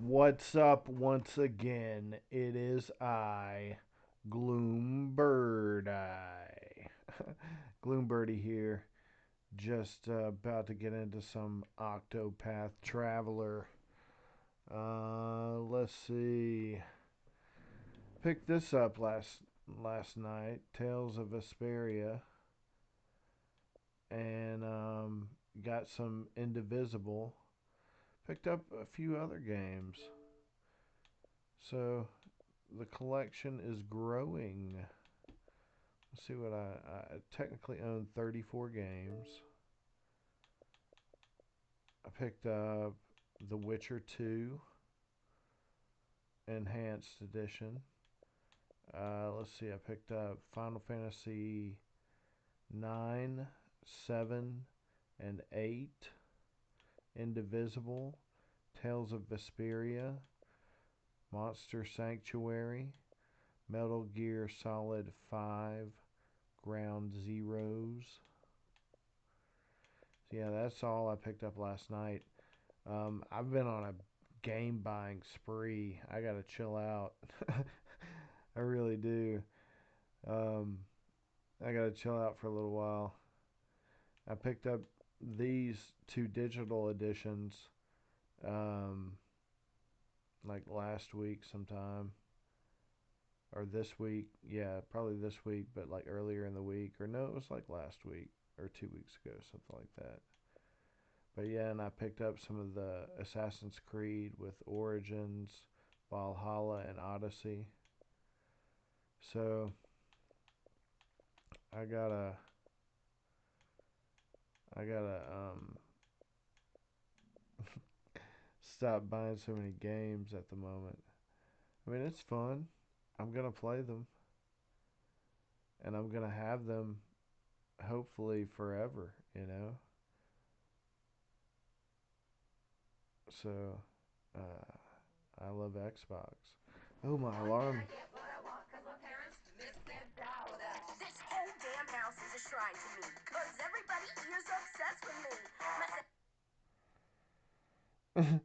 What's up once again? It is I, Gloombird Eye. Gloombirdie here, just about to get into some Octopath Traveler. Let's see. Picked this up last night, Tales of Vesperia, and got some Indivisible. Picked up a few other games. So the collection is growing. Let's see what I technically own 34 games. I picked up The Witcher 2 Enhanced Edition. Let's see, I picked up Final Fantasy 9, 7, and 8, Indivisible, Tales of Vesperia, Monster Sanctuary, Metal Gear Solid 5, Ground Zeroes. So yeah, that's all I picked up last night. I've been on a game buying spree. I gotta chill out. I really do. Um, I gotta chill out for a little while. I picked up these two digital editions, um, like last week sometime, or this week. Yeah, probably this week, but like earlier in the week, or no, it was like last week or 2 weeks ago, something like that. But yeah, and I picked up some of the Assassin's Creed with Origins, Valhalla, and Odyssey. So I gotta, I gotta stop buying so many games at the moment. I mean, it's fun. I'm gonna play them, and I'm gonna have them hopefully forever. So I love Xbox. Oh, my alarm. This whole damn house is a shrine to me, cause everybody here's obsessed with me.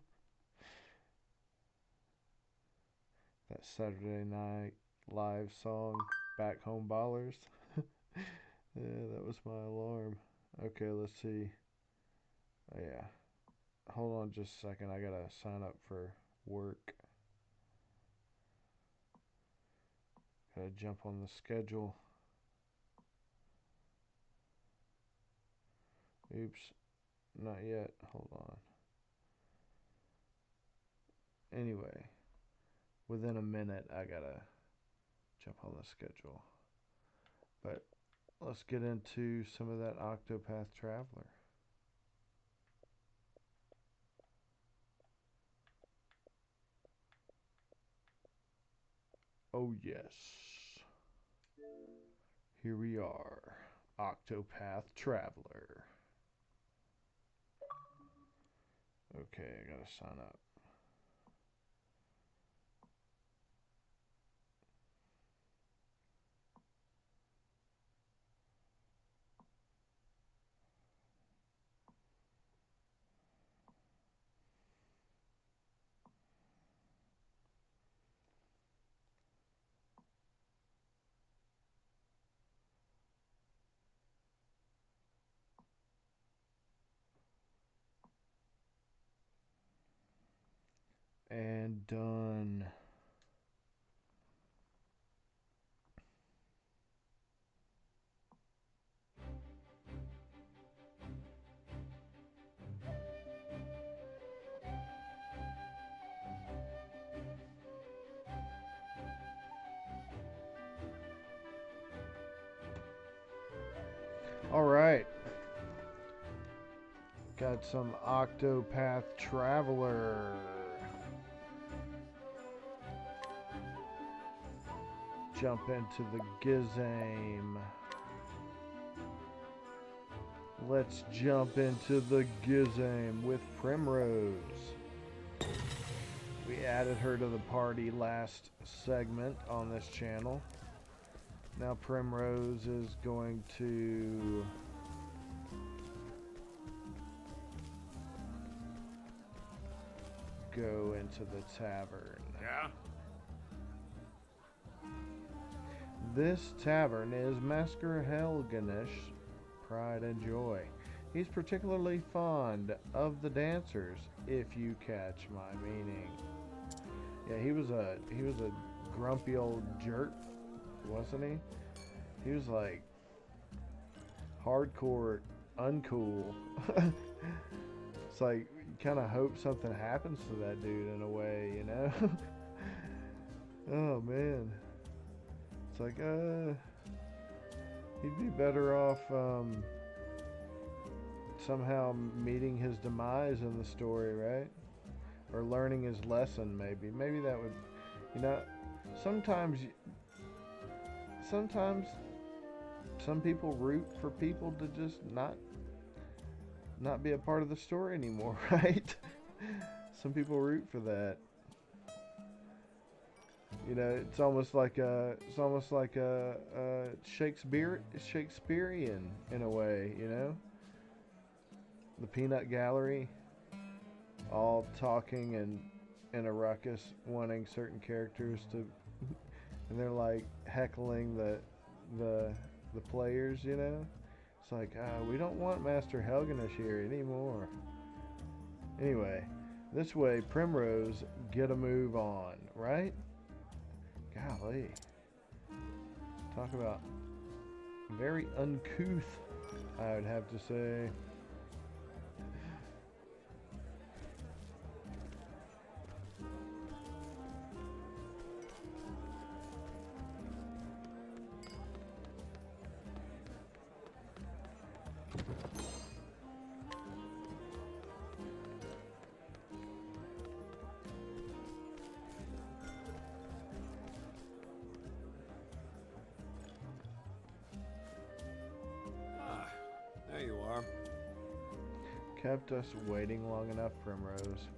That Saturday Night Live song, Back Home Ballers. Yeah, that was my alarm. Okay, let's see. Oh, yeah. Hold on just a second. I gotta sign up for work. Gotta jump on the schedule. Oops, not yet. Hold on. Anyway, within a minute, I gotta jump on the schedule. But let's get into some of that Octopath Traveler. Oh, yes. Here we are. Octopath Traveler. Okay, I gotta sign up. And done. Alright. Got some Octopath Traveler. Jump into the Gizame. Let's jump into the Gizame with Primrose. We added her to the party last segment on this channel. Now Primrose is going to go into the tavern. Yeah? This tavern is Master Helgenish's pride and joy. He's particularly fond of the dancers, if you catch my meaning. Yeah, he was a grumpy old jerk, wasn't he? He was like hardcore uncool. It's like you kind of hope something happens to that dude in a way, you know? Oh man. It's like he'd be better off somehow meeting his demise in the story, right? Or learning his lesson, maybe. Maybe that would, you know, sometimes some people root for people to just not be a part of the story anymore, right? Some people root for that. You know, it's almost like a Shakespearean in a way, you know? The peanut gallery all talking and in a ruckus wanting certain characters to and they're like heckling the players, you know? It's like, we don't want Master Helgenish here anymore. Anyway, this way Primrose get a move on, right? Golly. Talk about very uncouth, I would have to say. There you are. Kept us waiting long enough, Primrose.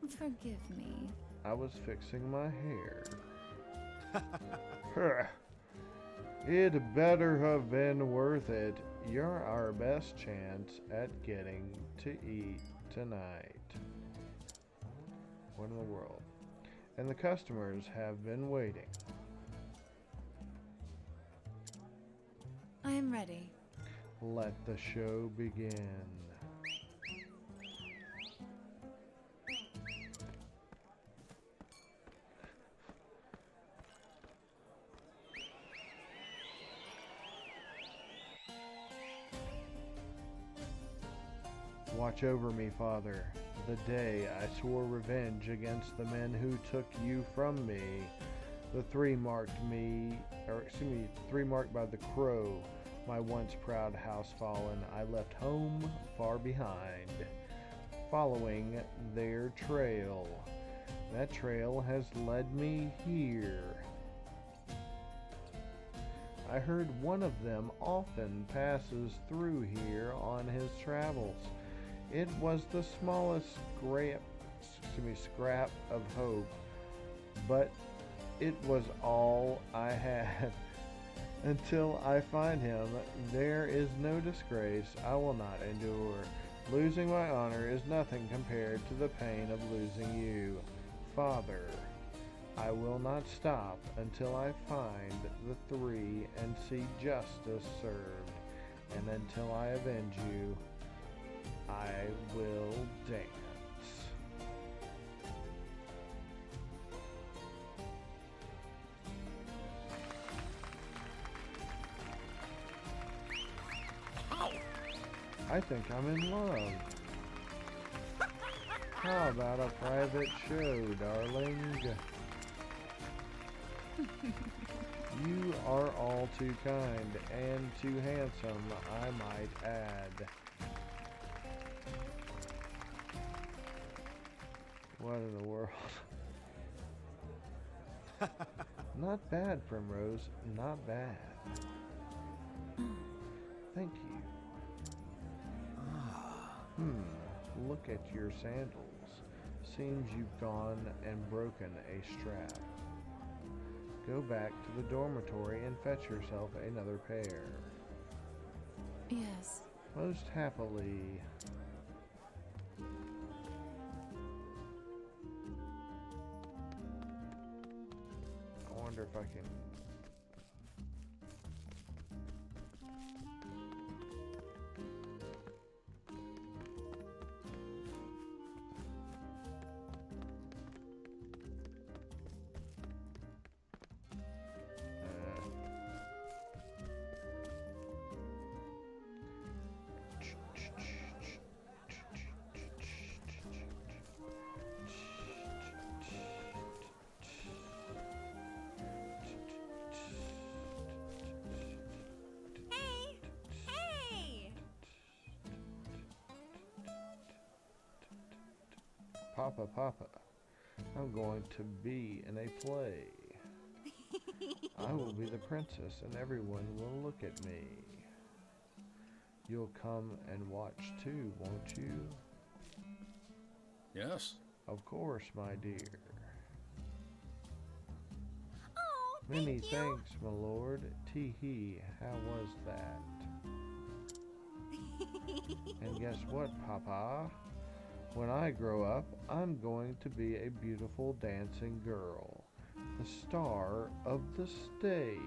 Forgive me. I was fixing my hair. It better have been worth it. You're our best chance at getting to eat tonight. What in the world? And the customers have been waiting. I am ready. Let the show begin. Watch over me, Father. The day I swore revenge against the men who took you from me. The three marked by the crow. My once proud house fallen, I left home far behind, following their trail. That trail has led me here. I heard one of them often passes through here on his travels. It was the smallest scrap of hope, but it was all I had. Until I find him, there is no disgrace I will not endure. Losing my honor is nothing compared to the pain of losing you. Father, I will not stop until I find the three and see justice served. And until I avenge you, I will dance. I think I'm in love. How about a private show, darling? You are all too kind and too handsome, I might add. What in the world? Not bad, Primrose. Not bad. Thank you. Look at your sandals. Seems you've gone and broken a strap. Go back to the dormitory and fetch yourself another pair. Yes. Most happily. wonder if I can. Papa, Papa, I'm going to be in a play. I will be the princess and everyone will look at me. You'll come and watch too, won't you? Yes. Of course, my dear. Oh, Many thank you. thanks, my lord. Tee-hee, how was that? And guess what, Papa? When I grow up, I'm going to be a beautiful dancing girl. The star of the stage.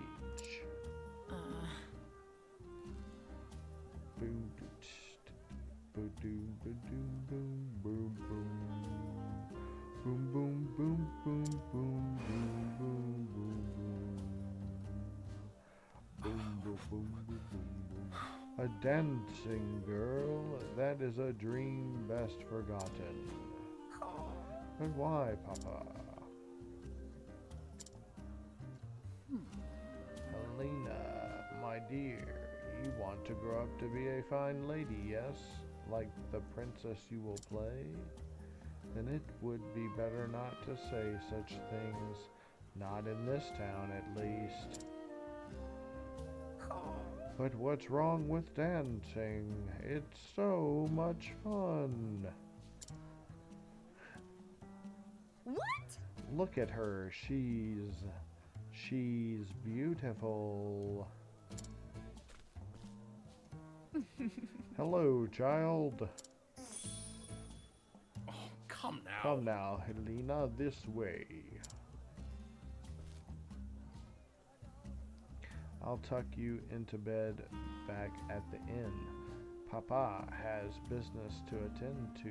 Boom, boom, boom, boom, boom, boom, boom. Boom, boom, boom, boom, boom, boom, boom, boom, boom. Boom, boom, boom, boom, boom, boom. A dancing girl, that is a dream best forgotten. But why, Papa? Helena, my dear, you want to grow up to be a fine lady, yes? Like the princess you will play? Then it would be better not to say such things. Not in this town, at least. But what's wrong with dancing? It's so much fun. What? Look at her. She's beautiful. Hello, child. Oh, come now. Come now, Helena, this way. I'll tuck you into bed back at the inn. Papa has business to attend to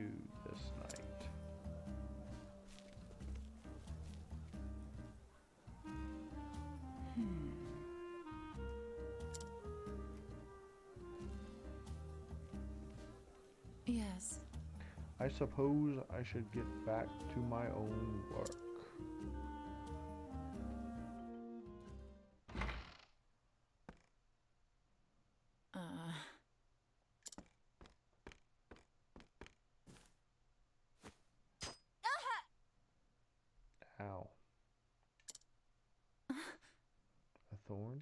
this night. Yes. I suppose I should get back to my own work. Ow. A thorn?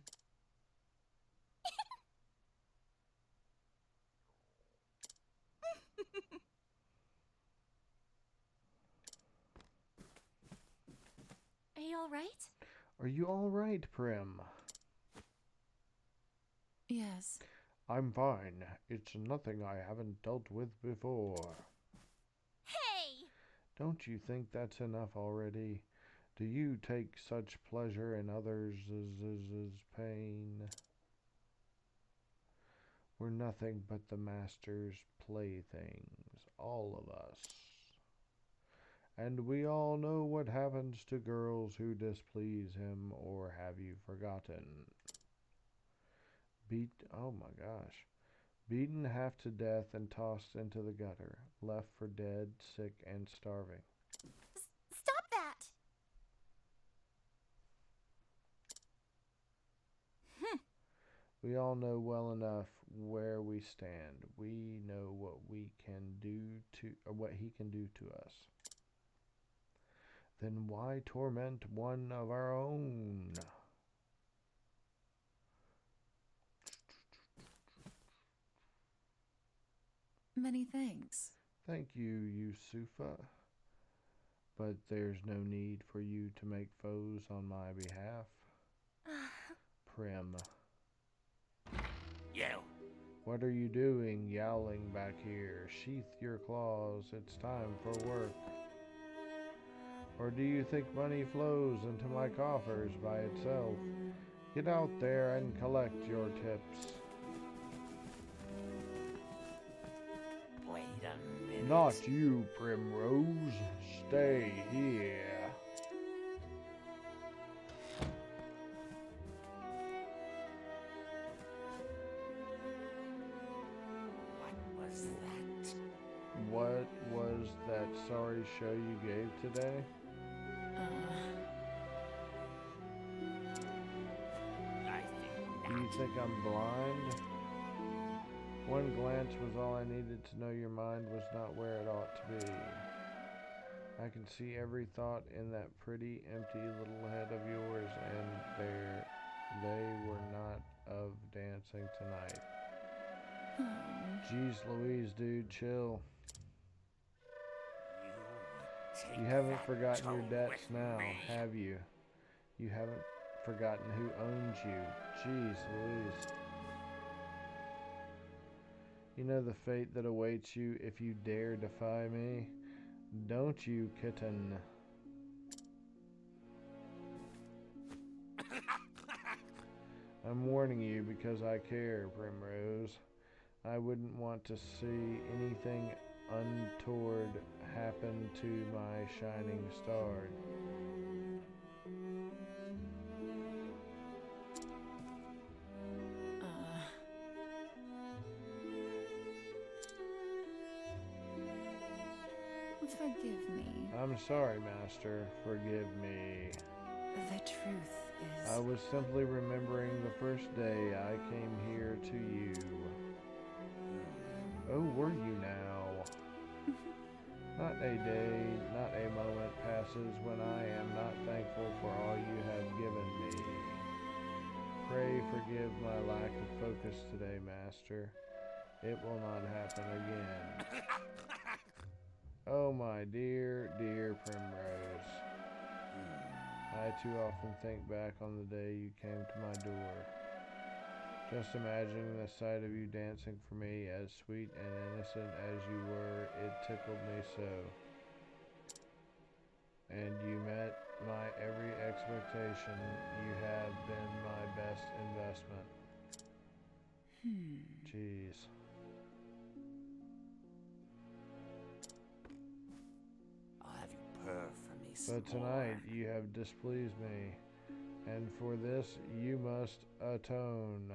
Are you all right? Are you all right, Prim? Yes. I'm fine. It's nothing I haven't dealt with before. Hey! Don't you think that's enough already? Do you take such pleasure in others' pain? We're nothing but the master's playthings, all of us. And we all know what happens to girls who displease him, or have you forgotten? Oh my gosh. Beaten half to death and tossed into the gutter, left for dead, sick, and starving. Stop that! We all know well enough where we stand. We know what we can do or what he can do to us. Then why torment one of our own? Many thanks. Thank you, Yusufa. But there's no need for you to make foes on my behalf. Prim. You. What are you doing, yowling back here? Sheath your claws. It's time for work. Or do you think money flows into my coffers by itself? Get out there and collect your tips. Wait a minute. Not you, Primrose. Stay here. What was that? What was that sorry show you gave today? I think Do you not. think I'm blind? One glance was all I needed to know your mind was not where it ought to be. I can see every thought in that pretty, empty little head of yours, and they were not of dancing tonight. Jeez Louise, dude, chill. You You haven't take forgotten that your toe debts with now, me. have you? You haven't forgotten who owns you. Jeez Louise. You know the fate that awaits you if you dare defy me? Don't you, kitten? I'm warning you because I care, Primrose. I wouldn't want to see anything untoward happen to my shining star. Forgive me. I'm sorry, Master. Forgive me. The truth is... I was simply remembering the first day I came here to you. Oh, were you now? Not a day, not a moment passes when I am not thankful for all you have given me. Pray forgive my lack of focus today, Master. It will not happen again. Oh, my dear, dear Primrose. I too often think back on the day you came to my door. Just imagining the sight of you dancing for me, as sweet and innocent as you were, it tickled me so. And you met my every expectation. You have been my best investment. Jeez. I'll have you purr for me some But tonight more. you have displeased me, and for this you must atone.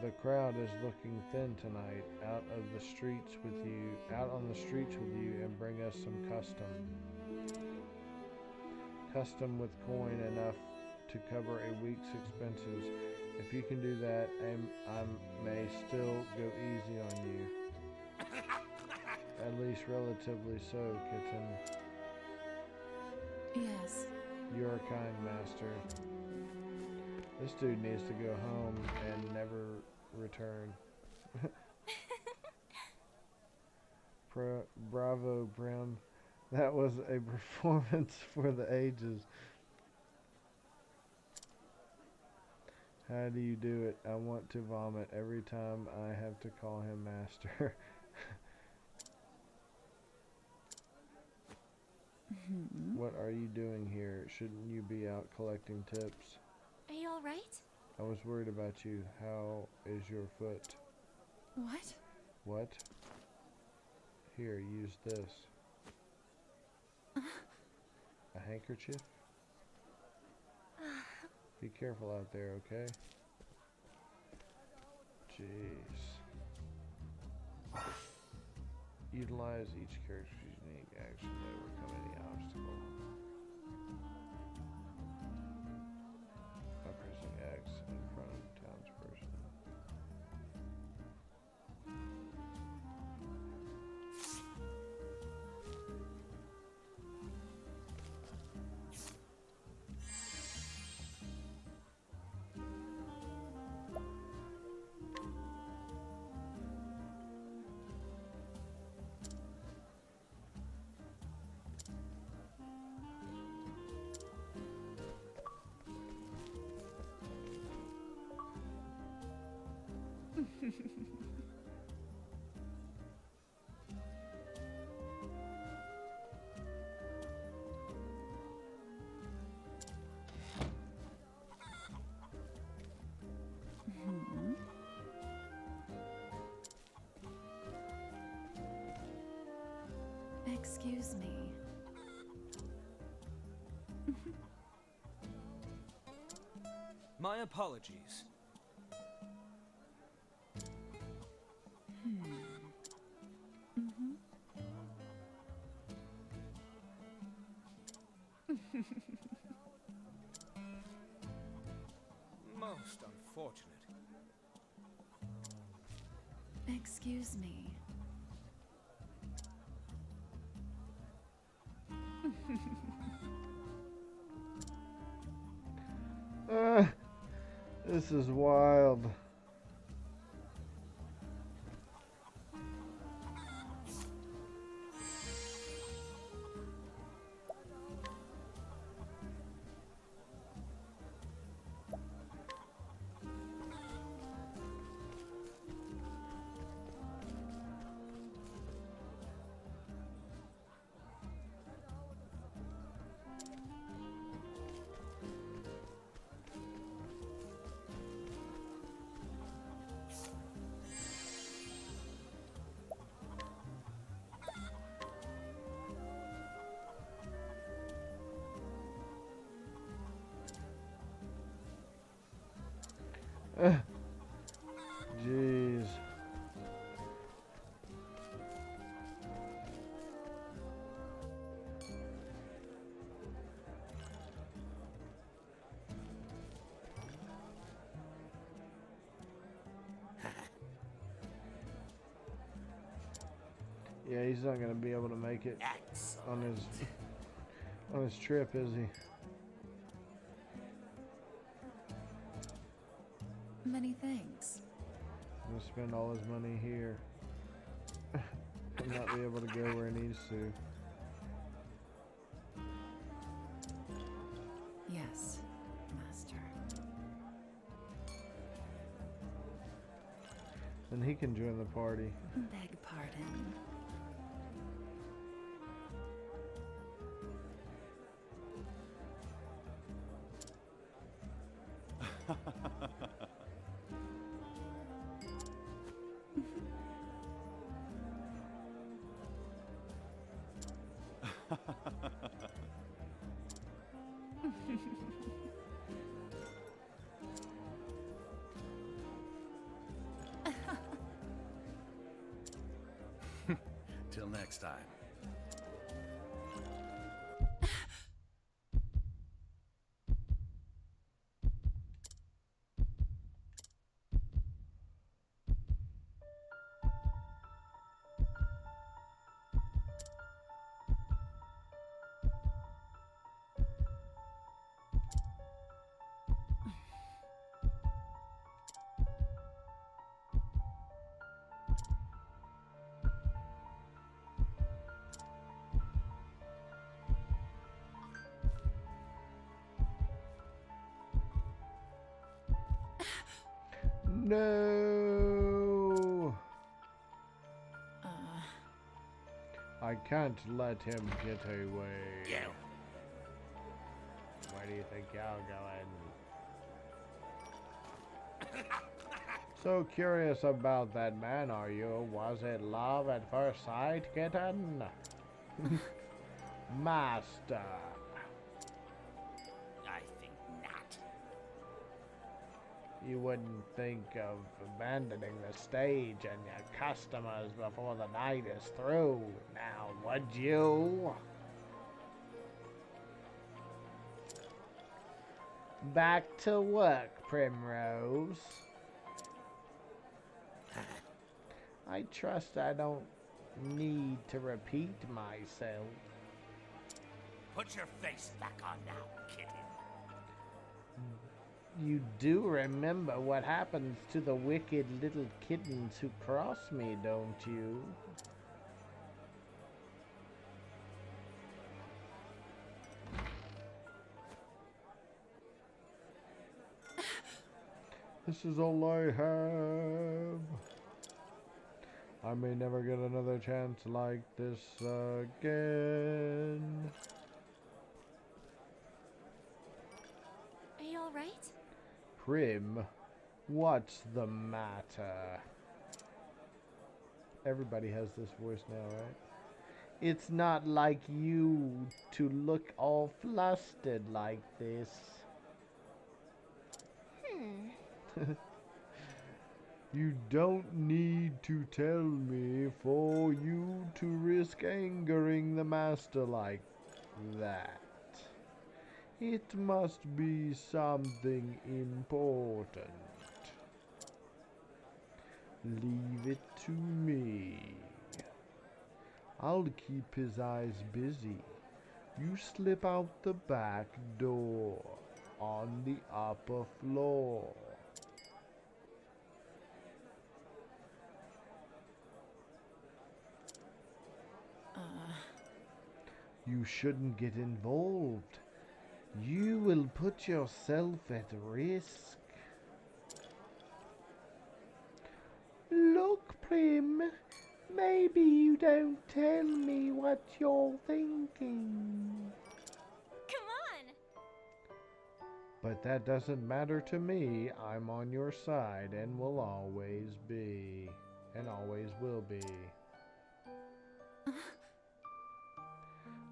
The crowd is looking thin tonight. Out on the streets with you, and bring us some custom. Custom with coin enough to cover a week's expenses. If you can do that, I may still go easy on you. At least relatively so, kitten. Yes. You are kind, Master. This dude needs to go home and never return. Bravo, Brim. That was a performance for the ages. How do you do it? I want to vomit every time I have to call him Master. What are you doing here? Shouldn't you be out collecting tips? Are you alright? I was worried about you. How is your foot? What? What? Here, use this. A handkerchief? Be careful out there, okay? Jeez. Utilize each character's unique action to overcome any obstacle. By pressing X in front of the townsperson. Excuse me. My apologies. Most unfortunate. Excuse me. This is wild. Jeez. Yeah, he's not gonna be able to make it on his trip, is he? Many thanks. He'll spend all his money here and not be able to go where he needs to. Yes, master. Then he can join the party. Beg pardon. Till next time. No! I can't let him get away. Yeah. Where do you think you're going? So curious about that man, are you? Was it love at first sight, kitten? Master. I think not. You wouldn't think of abandoning the stage and your customers before the night is through, now would you? Back to work, Primrose. I trust I don't need to repeat myself. Put your face back on now, kitten. You do remember what happens to the wicked little kittens who cross me, don't you? This is all I have. I may never get another chance like this again. Are you alright? Prim, what's the matter? Everybody has this voice now, right? It's not like you to look all flustered like this. You don't need to tell me for you to risk angering the master like that. It must be something important. Leave it to me. I'll keep his eyes busy. You slip out the back door on the upper floor. You shouldn't get involved. You will put yourself at risk. Look, Prim, maybe you don't tell me what you're thinking. Come on! But that doesn't matter to me. I'm on your side and will always be. And always will be.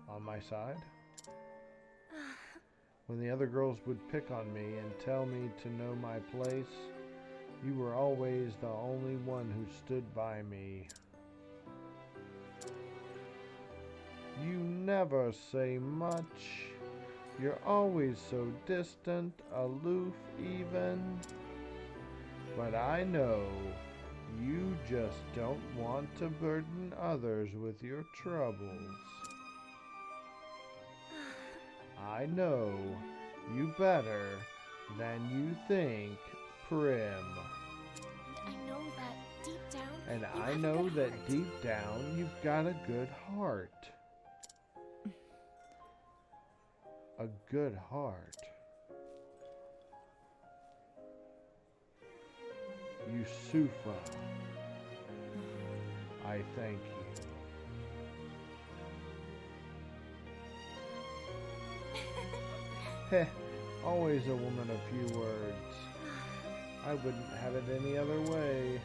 On my side? When the other girls would pick on me and tell me to know my place, you were always the only one who stood by me. You never say much. You're always so distant, aloof even. But I know you just don't want to burden others with your troubles. I know you better than you think, Prim. I know that deep down. And you I have a know good that heart. deep down you've got a good heart. A good heart. Yusufa, I thank you. Heh, always a woman of few words. I wouldn't have it any other way.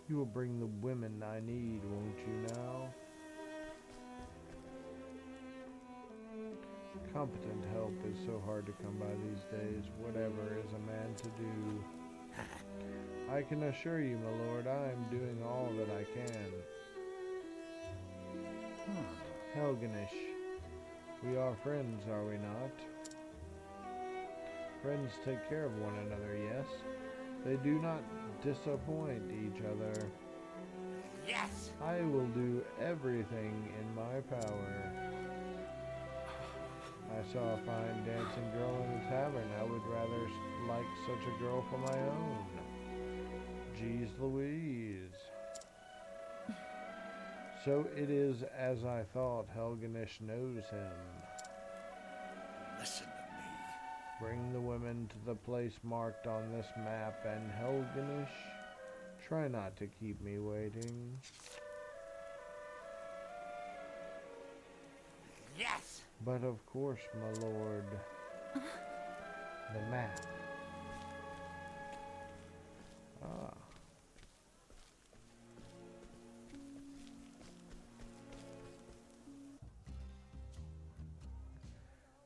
You will bring the women I need, won't you now? Competent help is so hard to come by these days. Whatever is a man to do. I can assure you, my lord, I am doing all that I can. Helganish, we are friends, are we not? Friends take care of one another, yes? They do not disappoint each other. Yes! I will do everything in my power. I saw a fine dancing girl in the tavern. I would rather like such a girl for my own. Jeez Louise. So it is as I thought. Helganish knows him. Listen to me. Bring the women to the place marked on this map, and Helganish, try not to keep me waiting. Yes! But of course, my lord. The map. Ah.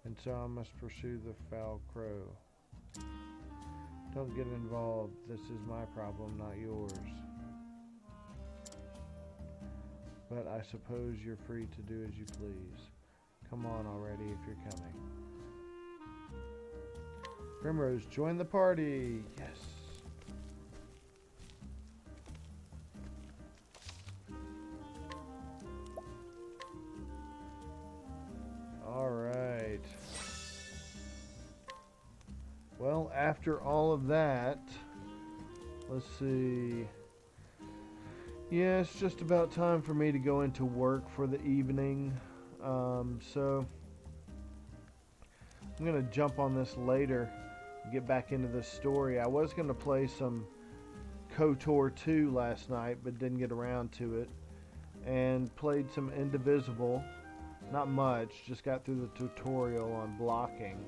And so I must pursue the foul crow. Don't get involved. This is my problem, not yours. But I suppose you're free to do as you please. Come on already if you're coming. Primrose, join the party! Yes! Alright. Well, after all of that, let's see. Yeah, it's just about time for me to go into work for the evening. So I'm going to jump on this later. get back into this story. I was going to play some KOTOR 2 last night, but didn't get around to it. And played some Indivisible. Not much, just got through the tutorial on blocking.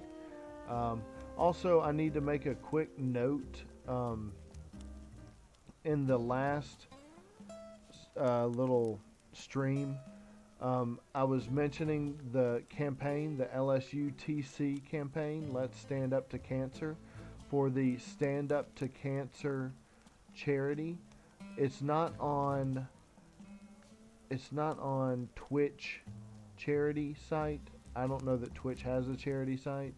Also, I need to make a quick note. In the last little stream, I was mentioning the campaign, the LSUTC campaign, Let's Stand Up to Cancer, for the Stand Up to Cancer charity. It's not on Twitch charity site. I don't know that Twitch has a charity site.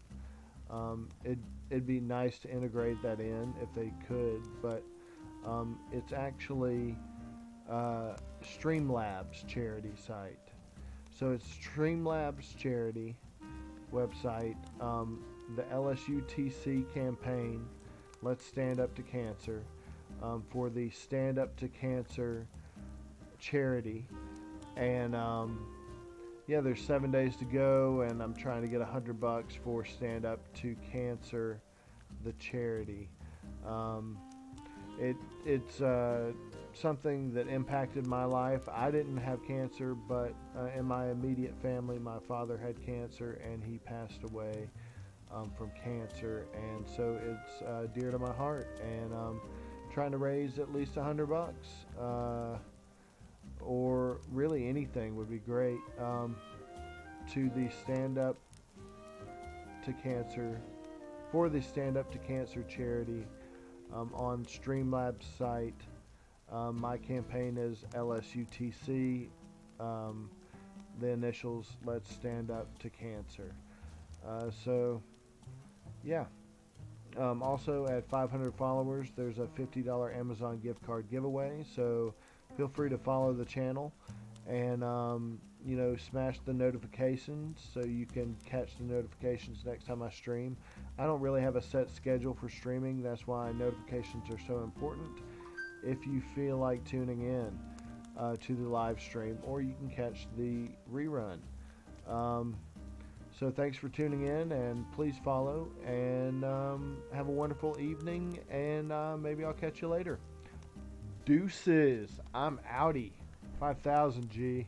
It'd be nice to integrate that in if they could, but it's actually Streamlabs charity site. So it's Streamlabs charity website. The LSUTC campaign, Let's Stand Up to Cancer, for the Stand Up to Cancer charity. And yeah, there's 7 days to go, and I'm trying to get $100 for Stand Up to Cancer, the charity. It's something that impacted my life. I didn't have cancer, but in my immediate family, my father had cancer, and he passed away from cancer, and so it's dear to my heart. And trying to raise at least $100, or really anything would be great, to the Stand Up to Cancer, for the Stand Up to Cancer charity, on Streamlabs site. My campaign is LSUTC, the initials, Let's Stand Up to Cancer. So yeah. Also, at 500 followers, there's a $50 Amazon gift card giveaway, so feel free to follow the channel, and you know, smash the notifications so you can catch the notifications next time I stream. I don't really have a set schedule for streaming. That's why notifications are so important. If you feel like tuning in to the live stream, or you can catch the rerun. So thanks for tuning in, and please follow, and have a wonderful evening, and maybe I'll catch you later. Deuces. I'm outie. 5,000 G.